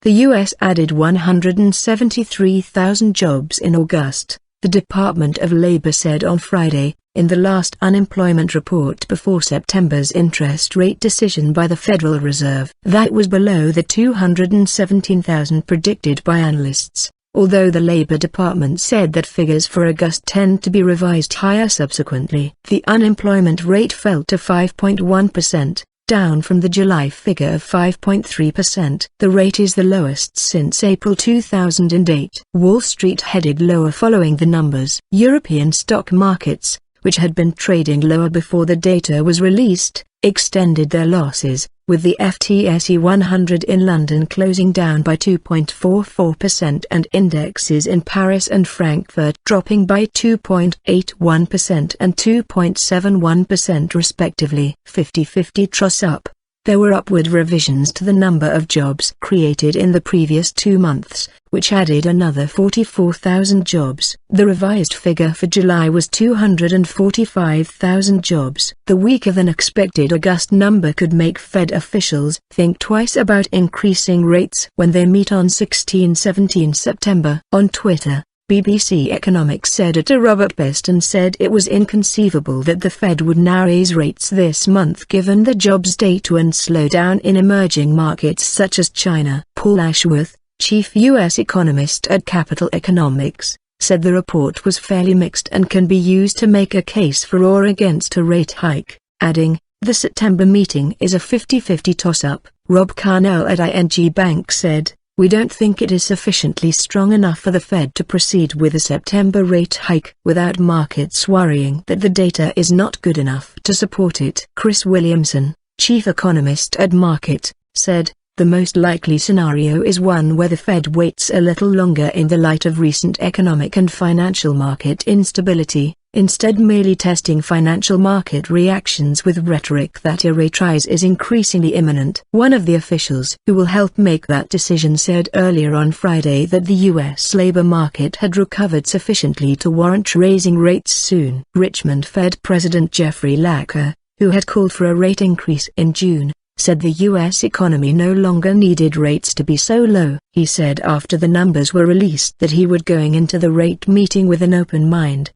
The U.S. added 173,000 jobs in August, the Department of Labor said on Friday, in the last unemployment report before September's interest rate decision by the Federal Reserve. That was below the 217,000 predicted by analysts, although the Labor Department said that figures for August tend to be revised higher subsequently. The unemployment rate fell to 5.1%. Down from the July figure of 5.3%. The rate is the lowest since April 2008. Wall Street headed lower following the numbers. European stock markets, which had been trading lower before the data was released, extended their losses, with the FTSE 100 in London closing down by 2.44% and indexes in Paris and Frankfurt dropping by 2.81% and 2.71% respectively. 50/50 truss up. There were upward revisions to the number of jobs created in the previous 2 months, which added another 44,000 jobs. The revised figure for July was 245,000 jobs. The weaker than expected August number could make Fed officials think twice about increasing rates when they meet on 16-17 September. On Twitter, BBC Economics editor Robert Beston said it was inconceivable that the Fed would now raise rates this month given the jobs data and slowdown in emerging markets such as China. Paul Ashworth, chief U.S. economist at Capital Economics, said the report was fairly mixed and can be used to make a case for or against a rate hike, adding, "The September meeting is a 50-50 toss-up." Rob Carnell at ING Bank said, "We don't think it is sufficiently strong enough for the Fed to proceed with a September rate hike without markets worrying that the data is not good enough to support it." Chris Williamson, chief economist at Market, said, "The most likely scenario is one where the Fed waits a little longer in the light of recent economic and financial market instability, instead merely testing financial market reactions with rhetoric that a rate rise is increasingly imminent." One of the officials who will help make that decision said earlier on Friday that the U.S. labor market had recovered sufficiently to warrant raising rates soon. Richmond Fed President Jeffrey Lacker, who had called for a rate increase in June, said the U.S. economy no longer needed rates to be so low. He said after the numbers were released that he would going into the rate meeting with an open mind.